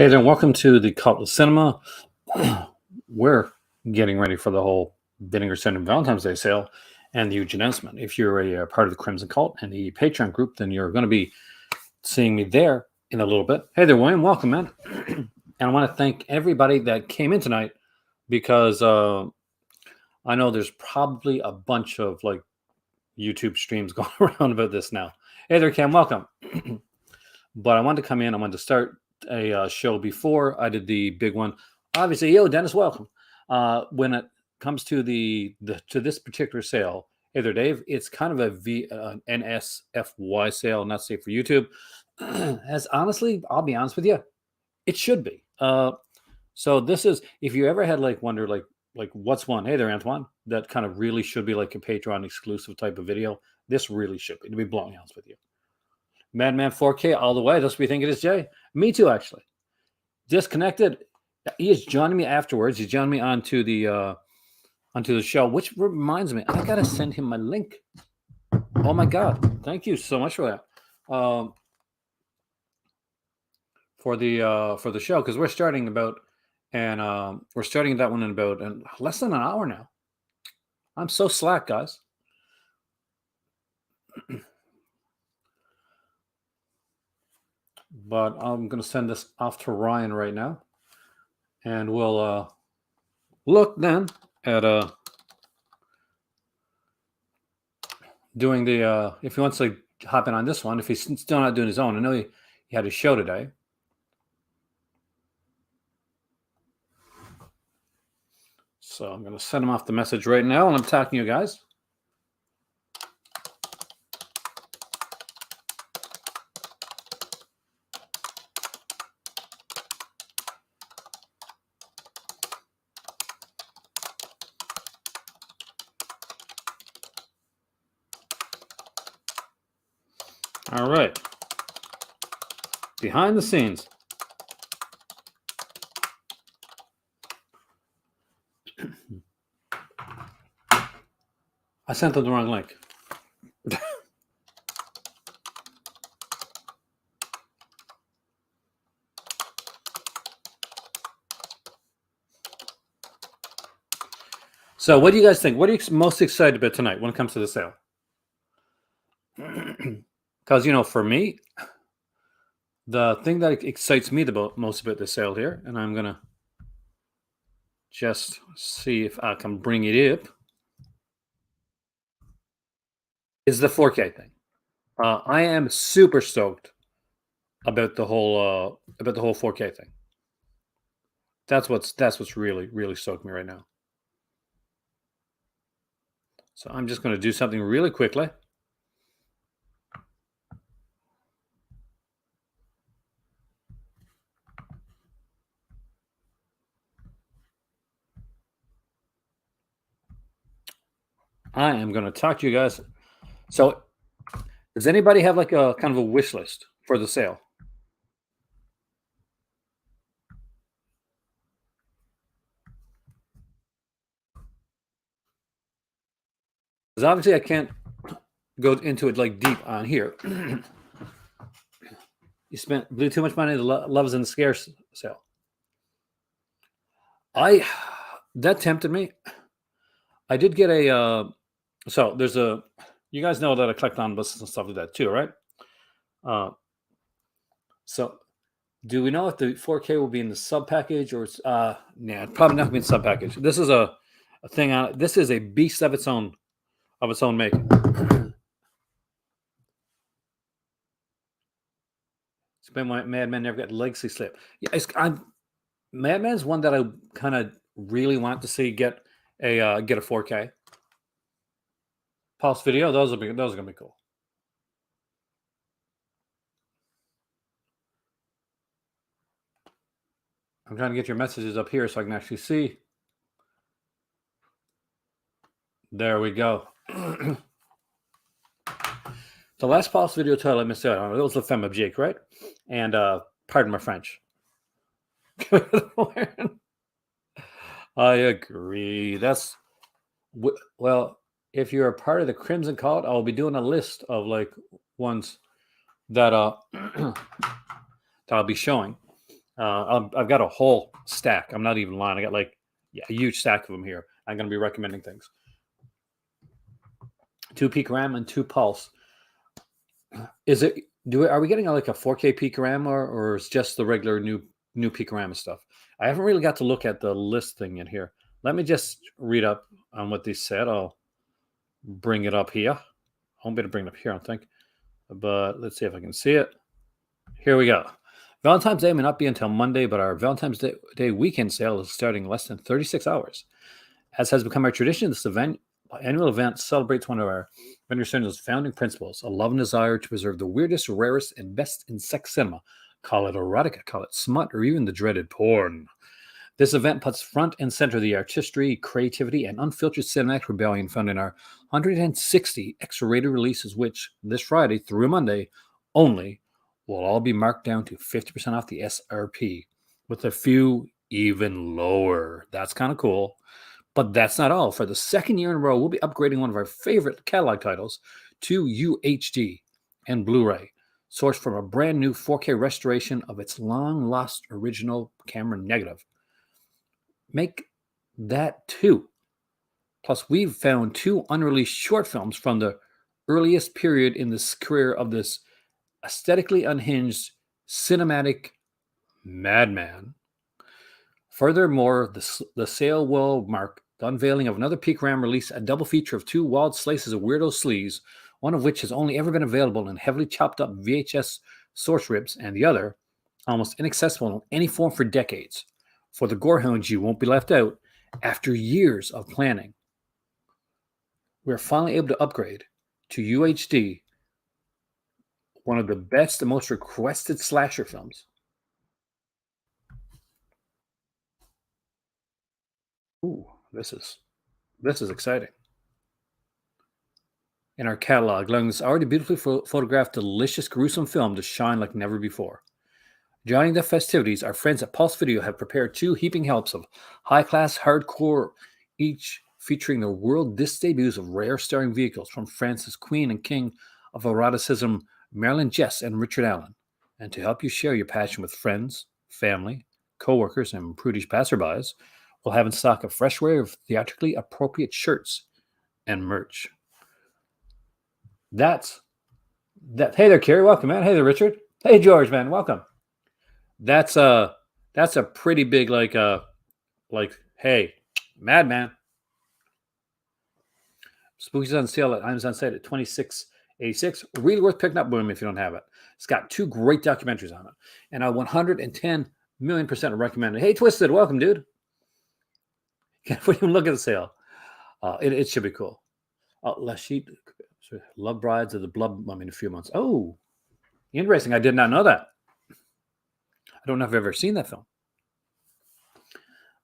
Hey there, welcome to the Cult of Cinema. We're getting ready for the whole Vinegar Syndrome Valentine's Day sale and the huge announcement. If you're a part of the Crimson Cult and the Patreon group, then you're going to be seeing me there in a little bit. Hey there, William, welcome, man. And I want to thank everybody that came in tonight because I know there's probably a bunch of like YouTube streams going around about this now. Hey there, Cam, welcome. But I wanted to come in, I wanted to start a show before I did the big one. Obviously, yo, Dennis, welcome. When it comes to to this particular sale, hey there, Dave, it's kind of an NSFY sale, not safe for YouTube. As honestly, I'll be honest with you, it should be. So this is, if you ever had wonder what's one? Hey there, Antoine, that kind of really should be like a Patreon exclusive type of video. This really should be, to be bluntly honest with you. Madman 4K all the way. That's what we think it is, Jay. Me too, actually. Disconnected. He is joining me afterwards. He's joining me onto the show, which reminds me, I gotta send him my link. Oh my God! Thank you so much for that. For the show, because we're starting we're starting that one in about less than an hour now. I'm so slack, guys. But I'm going to send this off to Ryan right now. And we'll look then at doing the, if he wants to hop in on this one, if he's still not doing his own. I know he had a show today. So I'm going to send him off the message right now, and I'm talking to you guys. All right. Behind the scenes. I sent them the wrong link. So what do you guys think? What are you most excited about tonight when it comes to the sale? Because, for me, the thing that excites me the most about the sale here, and I'm going to just see if I can bring it up, is the 4K thing. I am super stoked about the whole 4K thing. That's what's really, really stoked me right now. So I'm just going to do something really quickly. I am going to talk to you guys. So does anybody have like a kind of a wish list for the sale? Because obviously I can't go into it like deep on here. You blew too much money. The Love is in the Scarce sale. That tempted me. I did get so there's you guys know that I collect omnibuses and stuff like that too, right? So do we know if the 4K will be in the sub package or it's probably not gonna be in the sub package. This is a thing on this is a beast of its own making. It's been why Madman never got legacy slip. Yeah, Madman's one that I kind of really want to see get a 4K. Pulse video, those are gonna be cool. I'm trying to get your messages up here so I can actually see. There we go. The last Pulse video title I missed out on, it was La Femme of Jake, right? And pardon my French. I agree. That's well, if you're a part of the Crimson Cult, I'll be doing a list of like ones that that I'll be showing. I've got a whole stack. I'm not even lying. I got a huge stack of them here. I'm going to be recommending things. 2 peak RAM and 2 pulse. Is it? Are we getting like a 4K peak RAM or is just the regular new peak RAM stuff? I haven't really got to look at the list thing in here. Let me just read up on what they said. I'll bring it up here. I won't be able to bring it up here, I don't think. But let's see if I can see it. Here we go. Valentine's Day may not be until Monday, but our Valentine's Day weekend sale is starting in less than 36 hours. As has become our tradition, this annual event celebrates one of our Vin Syn founding principles, a love and desire to preserve the weirdest, rarest, and best in sex cinema. Call it erotica, call it smut, or even the dreaded porn. This event puts front and center the artistry, creativity, and unfiltered cinematic rebellion found in our 160 X-rated releases, which this Friday through Monday only will all be marked down to 50% off the SRP, with a few even lower. That's kind of cool. But that's not all. For the second year in a row, we'll be upgrading one of our favorite catalog titles to UHD and Blu-ray, sourced from a brand new 4K restoration of its long-lost original camera negative. Make that 2. Plus, we've found 2 unreleased short films from the earliest period in this career of this aesthetically unhinged cinematic madman. Furthermore, the sale will mark the unveiling of another Peak RAM release, a double feature of 2 wild slices of weirdo sleaze, one of which has only ever been available in heavily chopped up VHS source rips, and the other almost inaccessible in any form for decades. For the gorehounds, you won't be left out. After years of planning, we're finally able to upgrade to UHD, one of the best and most requested slasher films. Ooh, this is exciting. In our catalog, allowing this already beautifully photographed, delicious, gruesome film to shine like never before. Joining the festivities, our friends at Pulse Video have prepared 2 heaping helps of high-class hardcore, each featuring the world disc debuts of rare starring vehicles from France's Queen and King of Eroticism, Marilyn Jess and Richard Allen. And to help you share your passion with friends, family, co-workers, and prudish passerbys, we'll have in stock a fresh array of theatrically appropriate shirts and merch. That's that. Hey there, Kerry. Welcome, man. Hey there, Richard. Hey, George, man. Welcome. That's a pretty big hey, madman. Spooky's on sale at Amazon site at $26.86. Really worth picking up, boom, if you don't have it. It's got 2 great documentaries on it, and I 110 million% recommend it. Hey, Twisted, welcome, dude. Can't even look at the sale. It should be cool. Lashit, Love Brides of the Blood Mummy in a few months. Oh, interesting. I did not know that. I don't know if I've ever seen that film.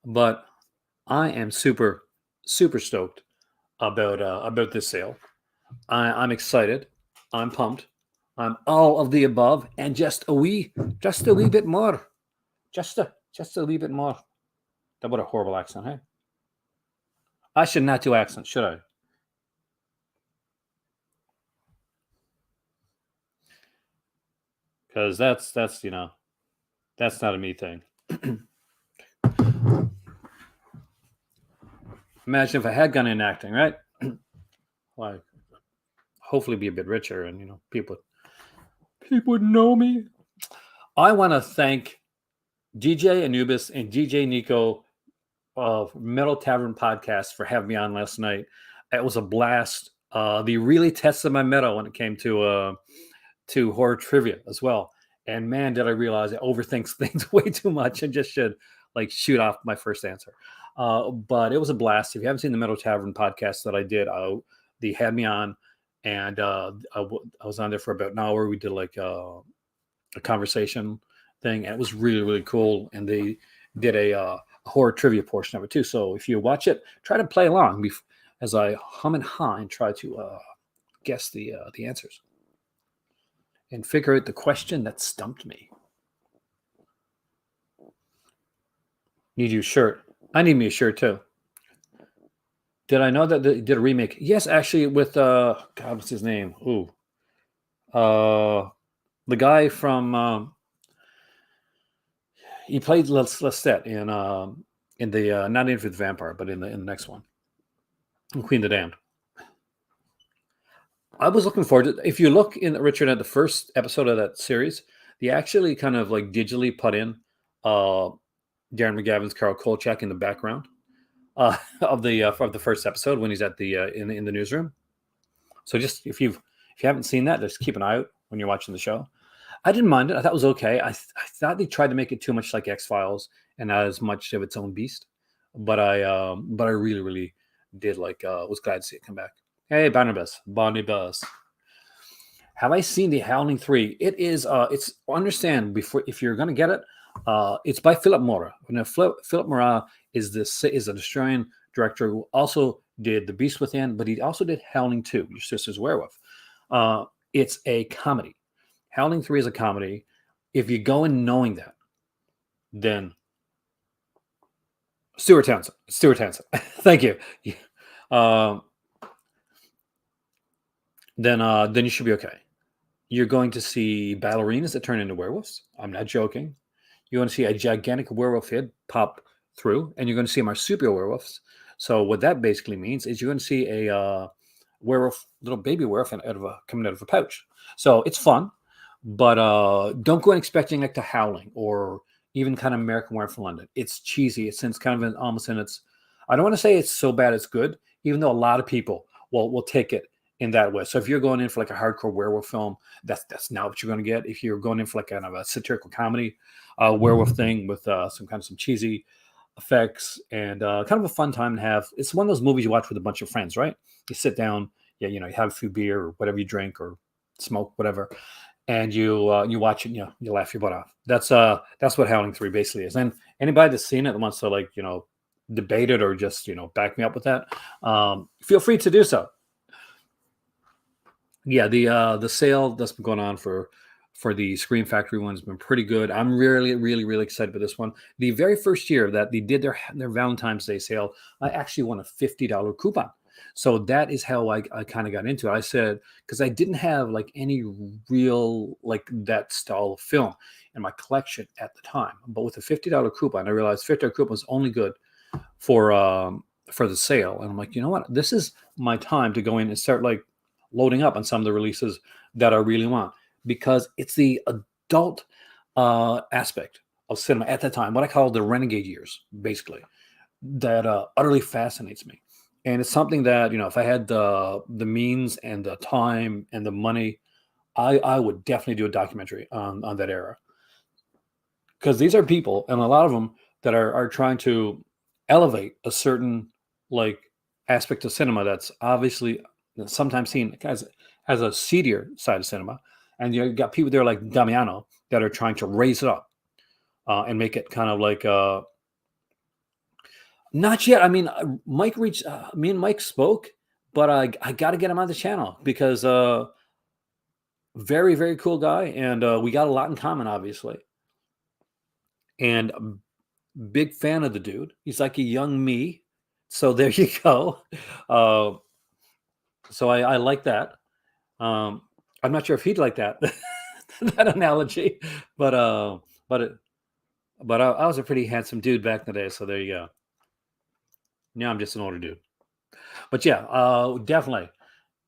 But I am super, super stoked about this sale. I'm excited. I'm pumped. I'm all of the above and just a wee bit more. Just a wee bit more. That what a horrible accent, hey? I should not do accents, should I? Because that's that's not a me thing. Imagine if I had gone in acting, right? Like, hopefully be a bit richer, and people would know me. I want to thank DJ Anubis and DJ Nico of Metal Tavern Podcast for having me on last night. It was a blast. They really tested my metal when it came to horror trivia as well. And man, did I realize I overthink things way too much and just should shoot off my first answer. But it was a blast. If you haven't seen the Metal Tavern Podcast that I did, they had me on, and I was on there for about an hour. We did a conversation thing, and it was really, really cool. And they did a horror trivia portion of it too. So if you watch it, try to play along as I hum and ha and try to guess the answers and figure out the question that stumped me. Need you a shirt. I need me a shirt too. Did I know that they did a remake? Yes, actually, with God, what's his name? Ooh, the guy from He played Lestat in the not Interview with the Vampire, but in the next one, in Queen of the Damned. I was looking forward to. If you look in Richard at the first episode of that series, they actually kind of like digitally put in uh, Darren McGavin's Carl Kolchak in the background of the first episode when he's at the in the newsroom. So just if you haven't seen that, just keep an eye out when you're watching the show. I didn't mind it. I thought it was okay. I thought they tried to make it too much like X Files and not as much of its own beast. But I really really did like was glad to see it come back. Hey Barnabas. Have I seen the Howling 3? It is it's understand before if you're gonna get it, it's by Philip Mora. Now Philip Mora is an Australian director who also did The Beast Within, but he also did Howling 2, Your Sister's Werewolf. It's a comedy. Howling 3 is a comedy. If you go in knowing that, then Stuart Townsend. Thank you. Um, then you should be okay. You're going to see ballerinas that turn into werewolves. I'm not joking. You're going to see a gigantic werewolf head pop through, and you're going to see marsupial werewolves. So what that basically means is you're going to see a werewolf, little baby werewolf, coming out of a pouch. So it's fun, but don't go in expecting like the Howling or even kind of American Werewolf from London. It's cheesy. It's kind of almost in its. I don't want to say it's so bad it's good, even though a lot of people will take it in that way. So if you're going in for like a hardcore werewolf film, that's not what you're going to get. If you're going in for like kind of a satirical comedy werewolf thing with some cheesy effects and kind of a fun time to have. It's one of those movies you watch with a bunch of friends, right? You sit down, you have a few beer or whatever you drink or smoke, whatever, and you watch it, you laugh your butt off. That's what Howling 3 basically is. And anybody that's seen it and wants to debate it or just back me up with that, feel free to do so. Yeah, the sale that's been going on for the Scream Factory one has been pretty good. I'm really, really, really excited for this one. The very first year that they did their Valentine's Day sale, I actually won a $50 coupon. So that is how I kind of got into it. I said, because I didn't have like any real like that style of film in my collection at the time. But with a $50 coupon, I realized $50 coupon was only good for the sale. And I'm like, you know what? This is my time to go in and start like loading up on some of the releases that I really want, because it's the adult aspect of cinema at that time, what I call the renegade years, basically, that utterly fascinates me. And it's something that, if I had the means and the time and the money, I would definitely do a documentary on that era. Because these are people, and a lot of them that are trying to elevate a certain like aspect of cinema that's obviously sometimes seen as a seedier side of cinema, and you got people there like Damiano that are trying to raise it up and make it kind of like not yet. I mean, Mike reached me and Mike spoke, but I got to get him on the channel because very very cool guy, and we got a lot in common, obviously, and big fan of the dude. He's like a young me, so there you go. Uh, so I like that. Um, I'm not sure if he'd like that that analogy, but but it, I was a pretty handsome dude back in the day, so there you go. Now I'm just an older dude, but yeah, definitely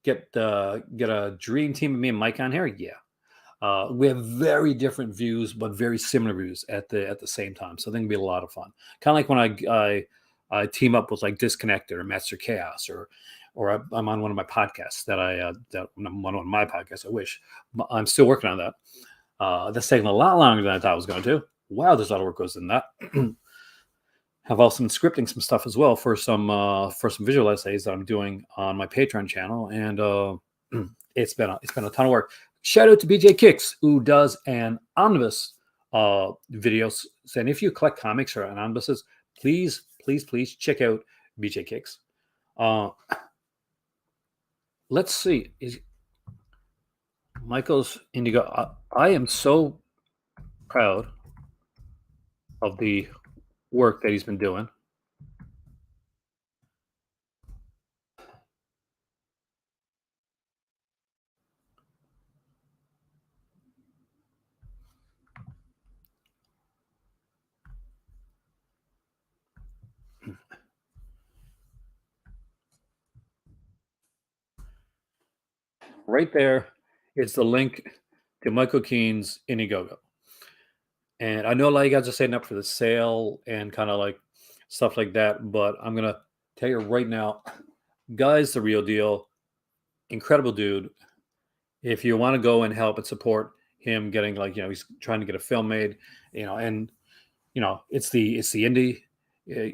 get a dream team of me and Mike on here. Yeah, we have very different views, but very similar views at the same time. So I think it'll be a lot of fun. Kind of like when I team up with like Disconnected or Master Chaos or I'm on one of my podcasts that I'm on my podcasts. I wish I'm still working on that. That's taking a lot longer than I thought it was going to. Wow, there's a lot of work goes in that. Have also been scripting some stuff as well for some visual essays that I'm doing on my Patreon channel, and it's been a ton of work. Shout out to BJ Kicks, who does an omnibus videos. And if you collect comics or omnibuses, please check out BJ Kicks. Let's see. Is Michael's Indigo? I am so proud of the work that he's been doing. right there is the link to Michael Keane's Indiegogo. And I know a lot of you guys are setting up for the sale and kind of like stuff like that, but I'm gonna tell you right now, guy's the real deal. Incredible dude. If you want to go and help and support him getting, like, he's trying to get a film made, and it's the indie. eh,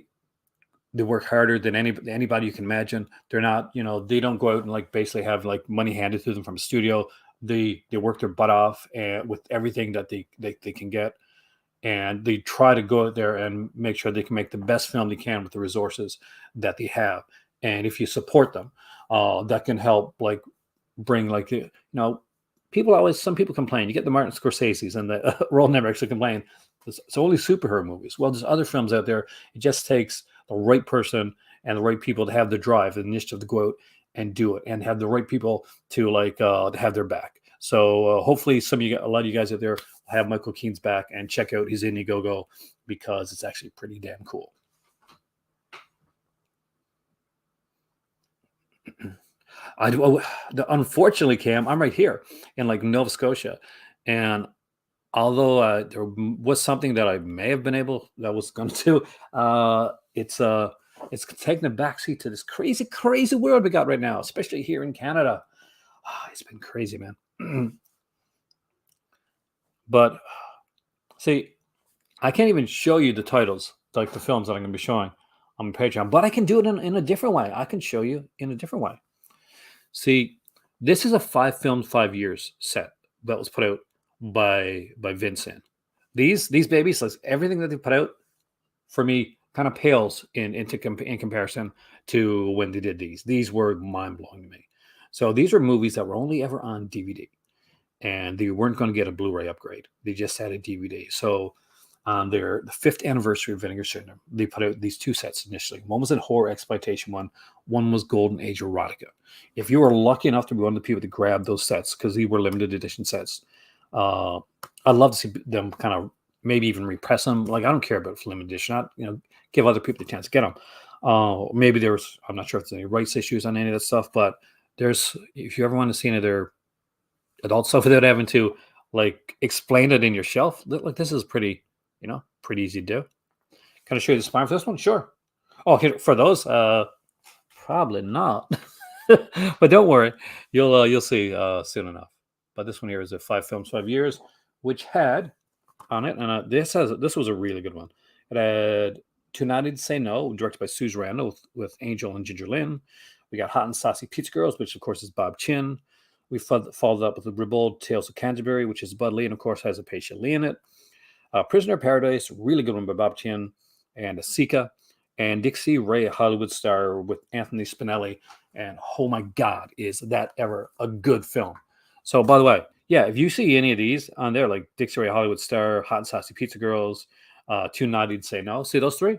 They work harder than anybody you can imagine. They're not, they don't go out and like basically have like money handed to them from a studio. They work their butt off and with everything that they can get, and they try to go out there and make sure they can make the best film they can with the resources that they have. And if you support them, that can help like bring like some people complain. You get the Martin Scorsese's and the Roland never actually complain. It's only superhero movies. Well, there's other films out there. It just takes the right person and the right people to have the drive, the initiative to go out and do it, and have the right people to like to have their back. So hopefully, a lot of you guys out there have Michael Keane's back and check out his Indiegogo, because it's actually pretty damn cool. Unfortunately, Cam, I'm right here in like Nova Scotia, and although there was something that I may have been that was going to do, it's taking a backseat to this crazy, crazy world we got right now, especially here in Canada. It's been crazy, man. But see, I can't even show you the titles, like the films that I'm going to be showing on Patreon, but I can do it in a different way. I can show you in a different way. See, this is a 5 films, 5 years set that was put out by Vin Syn. These babies, like everything that they put out, for me, kind of pales in comparison to when they did these. These were mind blowing to me. So these were movies that were only ever on DVD, and they weren't going to get a Blu-ray upgrade. They just had a DVD. So on the 5th anniversary of Vinegar Syndrome, they put out these 2 sets initially. One was a horror exploitation one was Golden Age erotica. If you were lucky enough to be one of the people to grab those sets, because these were limited edition sets, I'd love to see them kind of maybe even repress them. Like, I don't care about limited edition. Give other people the chance to get them. Maybe I'm not sure if there's any rights issues on any of that stuff, but if you ever want to see any of their adult stuff without having to like explain it in your shelf, like this is pretty easy to do. Can I show you the spine for this one? Sure. Oh, okay, for those, probably not. But don't worry, you'll see soon enough. But this one here is a 5 films, 5 years, which had on it, and this was a really good one. It had Tonight to Say No, directed by Suze Randall with Angel and Ginger Lynn. We got Hot and Saucy Pizza Girls, which of course is Bob Chin. We followed up with the Ribald Tales of Canterbury, which is Bud Lee, and of course has a Apatia Lee in it. Prisoner of Paradise, really good one by Bob Chin and Sika, and Dixie Ray, a Hollywood star with Anthony Spinelli. And oh my God, is that ever a good film? So, by the way, yeah, if you see any of these on there, like Dixie Ray, Hollywood star, Hot and Saucy Pizza Girls, Tonight to Say No, see those three?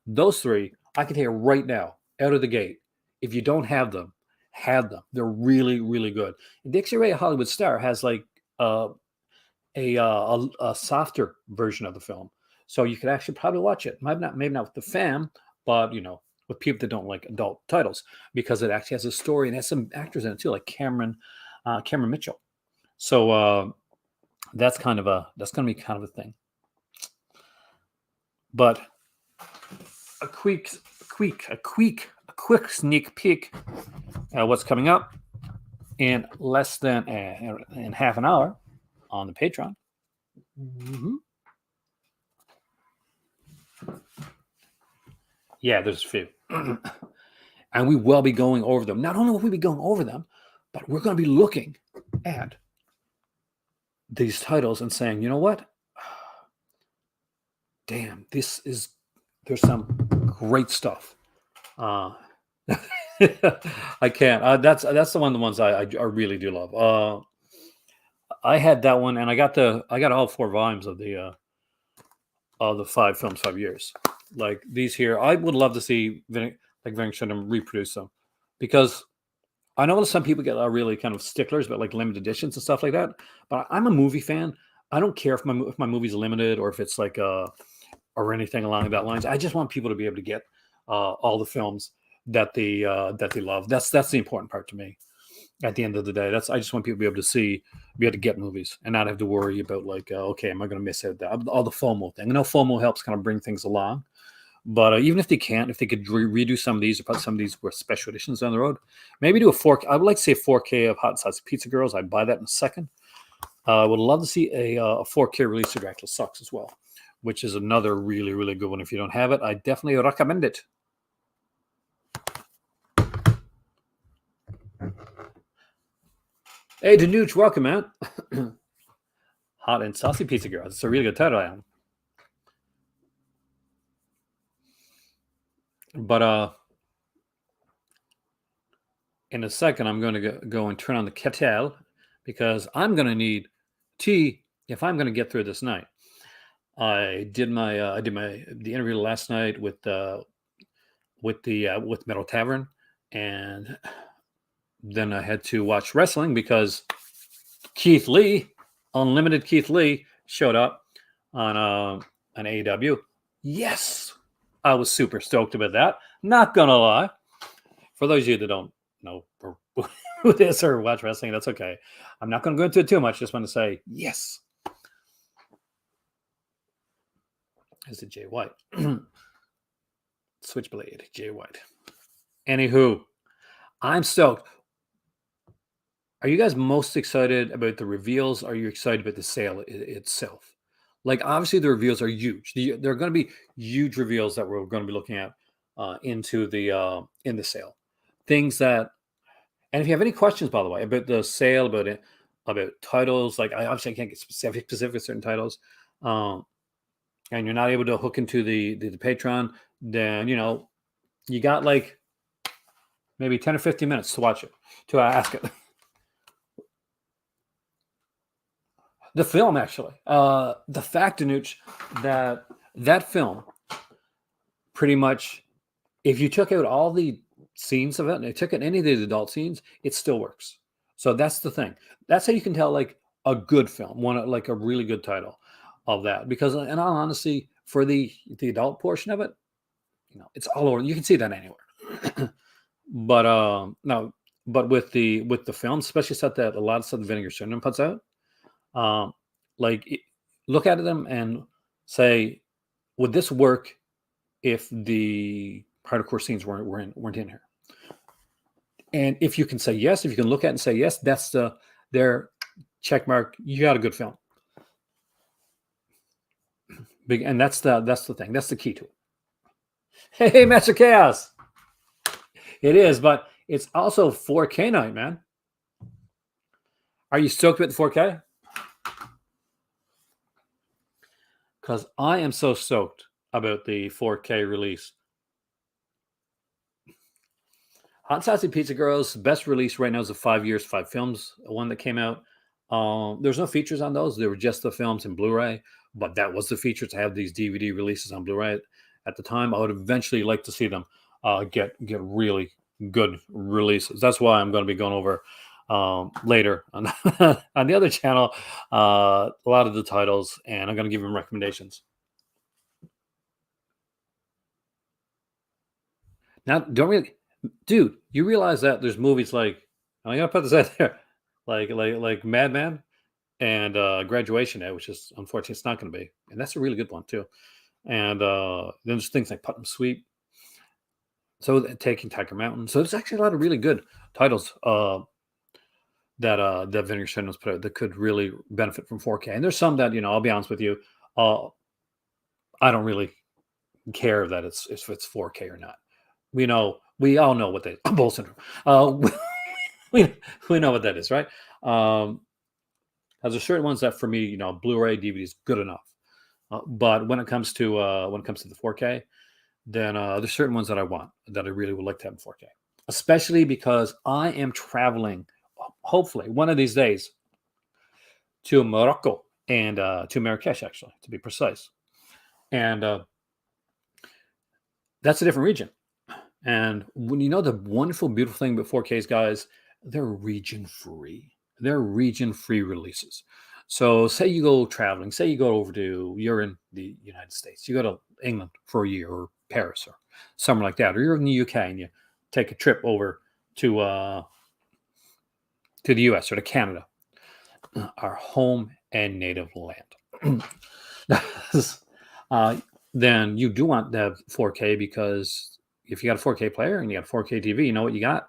Those three, I can tell you right now, out of the gate, if you don't have them, have them. They're really, really good. And Dixie Ray, a Hollywood star, has like a softer version of the film, so you could actually probably watch it. Maybe not with the fam, but with people that don't like adult titles, because it actually has a story and has some actors in it too, like Cameron Mitchell. So that's going to be kind of a thing. But a quick sneak peek at what's coming up in less than in half an hour on the Patreon. Mm-hmm. Yeah, there's a few. And we will be going over them. Not only will we be going over them, but we're going to be looking at these titles and saying, you know what? Damn, there's some great stuff. I can't. That's the ones I really do love. I had that one, and I got all 4 volumes of the 5 films, 5 years. Like these here, I would love to see Vinegar Syndrome reproduce them, because I know some people get really kind of sticklers about like limited editions and stuff like that. But I'm a movie fan. I don't care if my movie's limited or if it's like or anything along that lines. I just want people to be able to get all the films that they love. That's the important part to me. At the end of the day, I just want people to be able to see, be able to get movies and not have to worry about like, okay, am I going to miss out that all the FOMO thing? I know FOMO helps kind of bring things along, but even if they can't, if they could redo some of these or put some of these with special editions down the road, maybe do a 4K. I would like to see a 4K of Hot Sauce Pizza Girls. I'd buy that in a second. I would love to see a 4K release of Dracula Sucks as well, which is another really, really good one. If you don't have it, I definitely recommend it. Hey, Danuch, welcome, man. Hot and Saucy Pizza Girls. It's a really good title, Alan. But in a second, I'm going to go and turn on the kettle because I'm going to need tea if I'm going to get through this night. I did the interview last night with Metal Tavern, and then I had to watch wrestling because Keith Lee, Unlimited Keith Lee, showed up on AEW. Yes, I was super stoked about that. Not gonna lie. For those of you that don't know who this or watch wrestling, that's okay. I'm not going to go into it too much. Just want to say yes. Is it Jay White? Switchblade, Jay White. Anywho, I'm stoked. Are you guys most excited about the reveals? Are you excited about the sale itself? Like, obviously, the reveals are huge. There are going to be huge reveals that we're going to be looking at in the sale. Things that, and if you have any questions, by the way, about the sale, about titles, like I obviously can't get specific certain titles, and you're not able to hook into the Patreon, then you got like maybe 10 or 15 minutes to watch it, to ask it. The film, actually, the fact, Danuch, that film, pretty much, if you took out all the scenes of it and they took out any of the adult scenes, it still works. So that's the thing. That's how you can tell like a good film, like a really good title of that. Because in all honesty, for the adult portion of it, it's all over. You can see that anywhere. But no, but with the film, especially stuff that a lot of stuff Vinegar Syndrome puts out, look at them and say, would this work if the hardcore scenes weren't in here? And if you can say yes, if you can look at it and say yes, that's their check mark. You got a good film. Big, and that's the thing. That's the key to it. Hey, Master Chaos. It is, but it's also 4K night, man. Are you stoked with the 4K? Because I am so stoked about the 4K release. Hot and Saucy Pizza Girls, best release right now is the 5 years, 5 films, one that came out. There's no features on those. They were just the films in Blu-ray, but that was the feature to have these DVD releases on Blu-ray at the time. I would eventually like to see them get really good releases. That's why I'm going to be going over later on, on the other channel a lot of the titles, and I'm going to give them recommendations. Now, dude, you realize that there's movies like, I'm going to put this out there, like Madman and Graduation Day, which is unfortunately it's not going to be, and that's a really good one too. And then there's things like Putnam Sweep, so Taking Tiger Mountain. So there's actually a lot of really good titles that Vinegar Syndrome's put out that could really benefit from 4K. And there's some that I'll be honest with you, I don't really care that if it's 4K or not. We all know what that Bull syndrome. We know what that is, right? There's certain ones that for me, Blu-ray, DVD is good enough. But when it comes to the 4K, then there's certain ones that I want, that I really would like to have in 4K, especially because I am traveling, hopefully one of these days, to Morocco and to Marrakesh, actually, to be precise. And that's a different region. And when the wonderful, beautiful thing about 4Ks, guys, they're region free. They're region free releases. So say you go traveling, say you go over you're in the United States, you go to England for a year, or Paris or somewhere like that, or you're in the UK and you take a trip over to to the US or to Canada, our home and native land. uh, then you do want to have 4K, because if you got a 4K player and you got a 4K TV, you know what you got?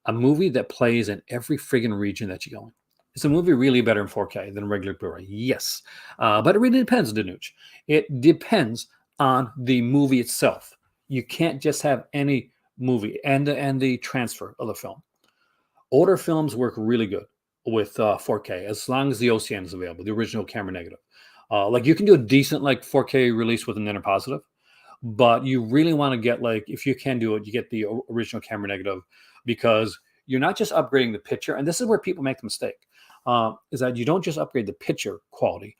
A movie that plays in every friggin' region that you go in. Is a movie really better in 4K than regular Blu-ray? Yes. But it really depends, Danuch. It depends on the movie itself. You can't just have any movie and the transfer of the film. Older films work really good with 4K as long as the OCN is available, the original camera negative. Like you can do a decent like 4K release with an inner positive, but you really want to get, like, if you can do it, you get the original camera negative, because you're not just upgrading the picture. And this is where people make the mistake, is that you don't just upgrade the picture quality,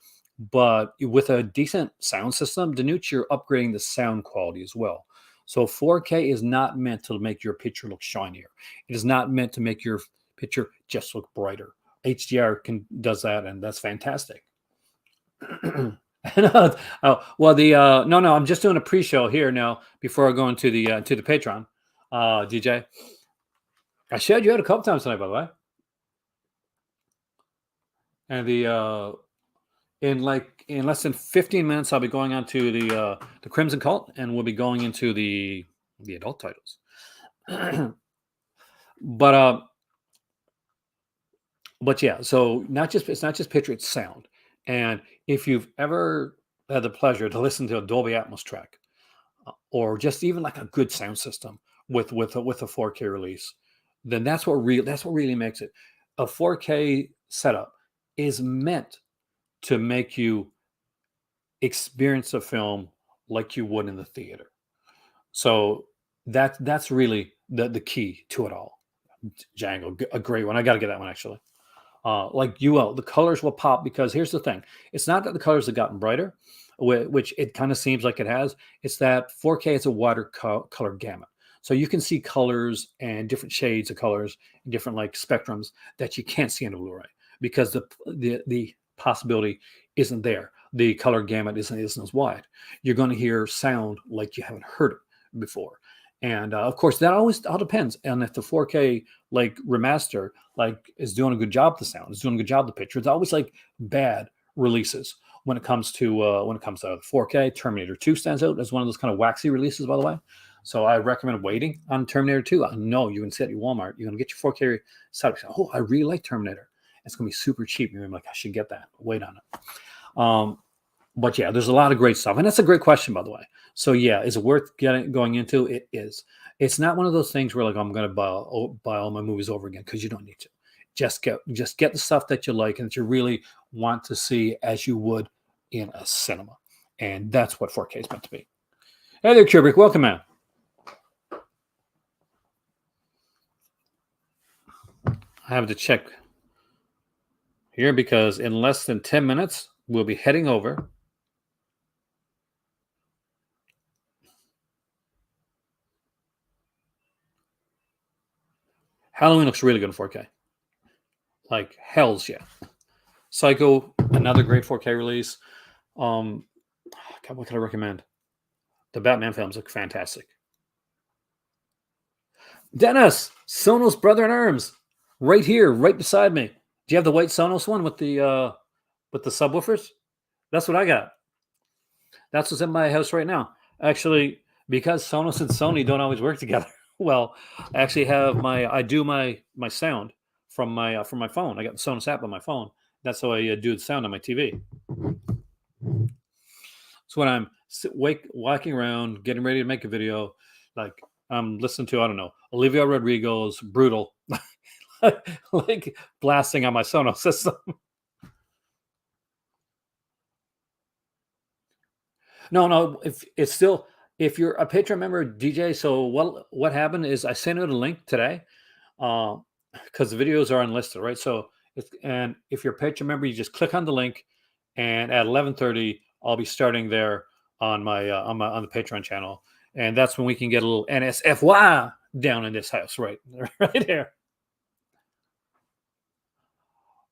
but with a decent sound system, Danucci, you're upgrading the sound quality as well. So 4K is not meant to make your picture look shinier. It is not meant to make your picture just look brighter. HDR does that, and that's fantastic. Well, no, I'm just doing a pre-show here now before I go into the Patreon. DJ, I shared you out a couple times tonight, by the way. And in less than 15 minutes, I'll be going on to the Crimson Cult, and we'll be going into the adult titles. But yeah, so it's not just picture, it's sound. And if you've ever had the pleasure to listen to a Dolby Atmos track, or just even like a good sound system with a 4K release, then that's what really makes it. A 4K setup is meant to make you experience a film like you would in the theater. So that's really the key to it all. Django, a great one. I got to get that one actually. Like the colors will pop, because here's the thing: it's not that the colors have gotten brighter, which it kind of seems like it has. It's that 4K is a wider color gamut, so you can see colors and different shades of colors, and different like spectrums that you can't see in a Blu-ray, because the possibility isn't there. The color gamut isn't as wide. You're going to hear sound like you haven't heard it before. And of course, that always all depends on if the 4K like remaster like is doing a good job. The sound is doing a good job. The picture. It's always like bad releases when it comes to the 4K. Terminator 2 stands out as one of those kind of waxy releases, by the way. So I recommend waiting on Terminator 2. I know you can sit at your Walmart. You're gonna get your 4K setup. Oh, I really like Terminator. It's gonna be super cheap. You're like, I should get that. Wait on it. But yeah, there's a lot of great stuff, and that's a great question, by the way. So yeah, is it worth going into? It is. It's not one of those things where like I'm going to buy all my movies over again, because you don't need to. Just get the stuff that you like and that you really want to see as you would in a cinema, and that's what 4K is meant to be. Hey there, Kubrick. Welcome, man. I have to check here because in less than 10 minutes we'll be heading over. Halloween looks really good in 4K. Like hell's yeah. Psycho, another great 4K release. God, what can I recommend? The Batman films look fantastic. Dennis, Sonos brother in arms, right here, right beside me. Do you have the white Sonos one with the subwoofers? That's what I got. That's what's in my house right now. Actually, because Sonos and Sony don't always work together. Well, I actually have I do my sound from my phone. I got the Sonos app on my phone. That's how I do the sound on my TV. So when I'm walking around, getting ready to make a video, like I'm listening to, I don't know, Olivia Rodrigo's Brutal, like blasting on my Sonos system. No, if it's still, if you're a Patreon member, DJ, so what happened is I sent out a link today, because the videos are unlisted, right? So and if you're a Patreon member, you just click on the link, and at 11:30 I'll be starting there on my on the Patreon channel, and that's when we can get a little NSFY down in this house, right here.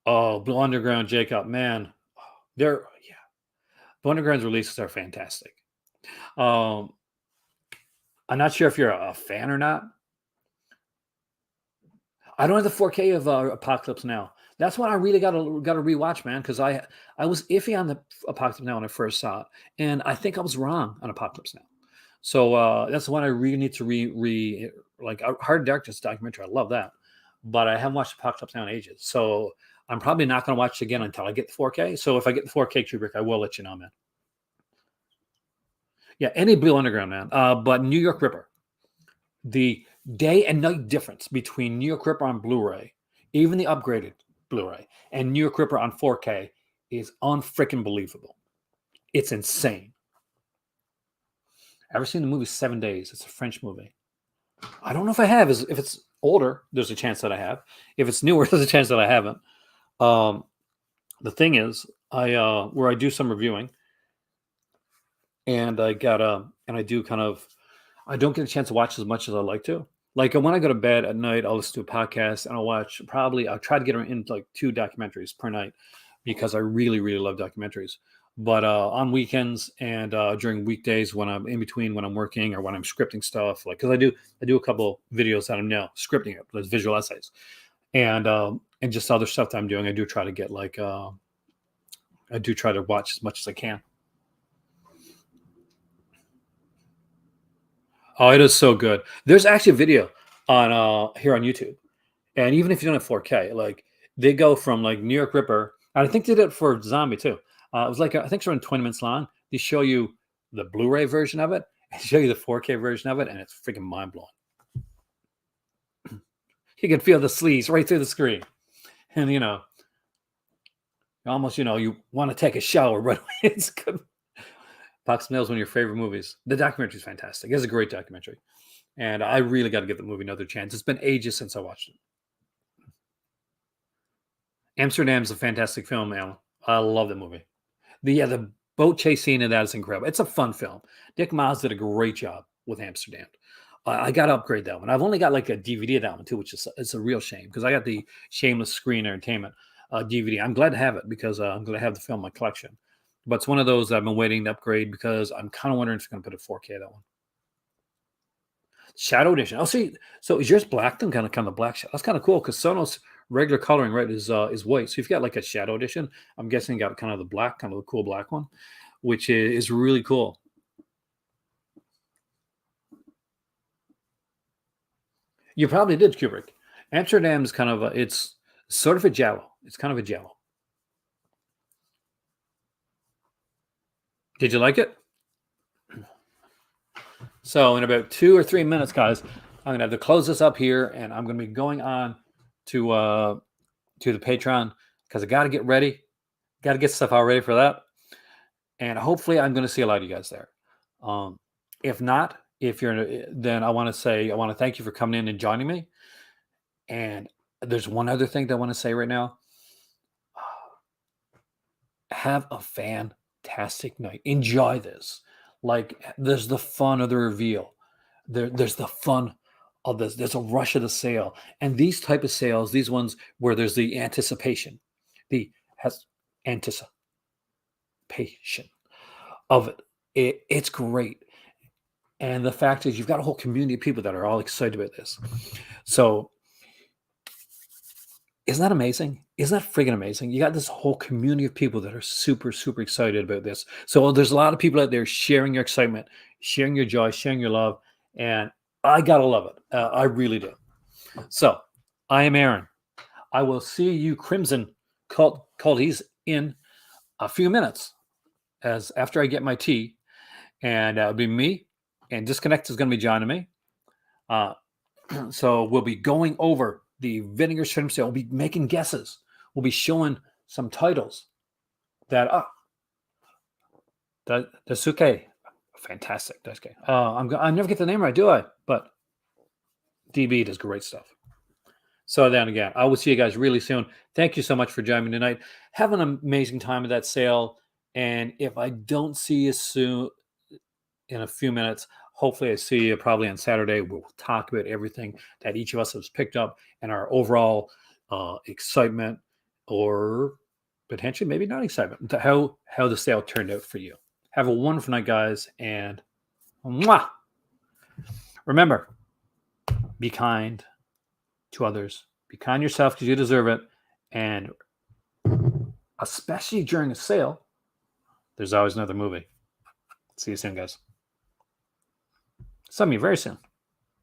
Oh, Blue Underground, Jacob, man, Blue Underground's releases are fantastic. I'm not sure if you're a fan or not. I don't have the 4K of Apocalypse Now. That's what I really got to rewatch, man, because I was iffy on the Apocalypse Now when I first saw it, and I think I was wrong on Apocalypse Now. So that's the one I really need to like Hard Darkness documentary. I love that, but I haven't watched Apocalypse Now in ages. So I'm probably not going to watch it again until I get the 4K. So if I get the 4K, Kubrick, I will let you know, man. Yeah, any Blue Underground, man. But New York Ripper, the day and night difference between New York Ripper on Blu-ray, even the upgraded Blu-ray, and New York Ripper on 4K is unfreaking believable. It's insane. Ever seen the movie 7 Days? It's a French movie. I don't know if I have. If it's older, there's a chance that I have. If it's newer, there's a chance that I haven't. The thing is, where I do some reviewing, and I do I don't get a chance to watch as much as I like to. Like when I go to bed at night, I'll listen to a podcast and I'll try to get into like 2 documentaries per night because I really, really love documentaries. But on weekends and during weekdays when I'm in between, when I'm working or when I'm scripting stuff, like, cause I do a couple videos that I'm now scripting it, those visual essays and just other stuff that I'm doing. I do try to get I do try to watch as much as I can. Oh, it is so good. There's actually a video on here on YouTube, and even if you don't have 4K, like they go from like New York Ripper, and I think they did it for Zombie too. It was like I think it's around 20 minutes long. They show you the Blu-ray version of it, and show you the 4K version of it, and it's freaking mind blowing. You can feel the sleeves right through the screen, and almost you want to take a shower, but it's good. Fox Nail is one of your favorite movies. The documentary is fantastic. It's a great documentary. And I really got to give the movie another chance. It's been ages since I watched it. Amsterdam's a fantastic film, Alan. I love the movie. The boat chase scene in that is incredible. It's a fun film. Dick Miles did a great job with Amsterdam. I got to upgrade that one. I've only got like a DVD of that one too, which is it's a real shame because I got the Shameless Screen Entertainment DVD. I'm glad to have it because I'm going to have the film in my collection. But it's one of those I've been waiting to upgrade because I'm kind of wondering if I'm going to put a 4K that one. Shadow edition. Oh, see, so is yours black then? Kind of black shadow. That's kind of cool because Sonos regular coloring, right, is white. So if you've got like a shadow edition, I'm guessing you got kind of the black, kind of the cool black one, which is really cool. You probably did, Kubrick. Amsterdam's kind of it's sort of a giallo. It's kind of a giallo. Did you like it? So in about 2 or 3 minutes, guys, I'm gonna have to close this up here, and I'm gonna be going on to the Patreon because I got to get ready, got to get stuff all ready for that, and hopefully I'm gonna see a lot of you guys there. If not, then I want to thank you for coming in and joining me. And there's one other thing that I want to say right now. Have a fantastic night. Enjoy this. Like there's the fun of the reveal. There's the fun of this. There's a rush of the sale. And these type of sales, these ones where there's the anticipation, anticipation of it. It's great. And the fact is you've got a whole community of people that are all excited about this. So isn't that amazing? Isn't that freaking amazing? You got this whole community of people that are super, super excited about this. So there's a lot of people out there sharing your excitement, sharing your joy, sharing your love. And I got to love it. I really do. So I am Aaron. I will see you Crimson Culties in a few minutes after I get my tea. And it'll be me. And Disconnect is going to be joining me. So we'll be going over the Vinegar Shrimp Sale. We'll be making guesses. We'll be showing some titles that Daisuke, fantastic. Daisuke. I never get the name right, do I? But DB does great stuff. So then again, I will see you guys really soon. Thank you so much for joining me tonight. Have an amazing time at that sale. And if I don't see you soon, in a few minutes, hopefully I see you probably on Saturday. We'll talk about everything that each of us has picked up and our overall excitement, or potentially maybe not excitement, how the sale turned out for you. Have a wonderful night, guys, and remember, be kind to others Be kind to yourself because you deserve it. And especially during a sale, there's always another movie. See you soon, guys. See you very soon.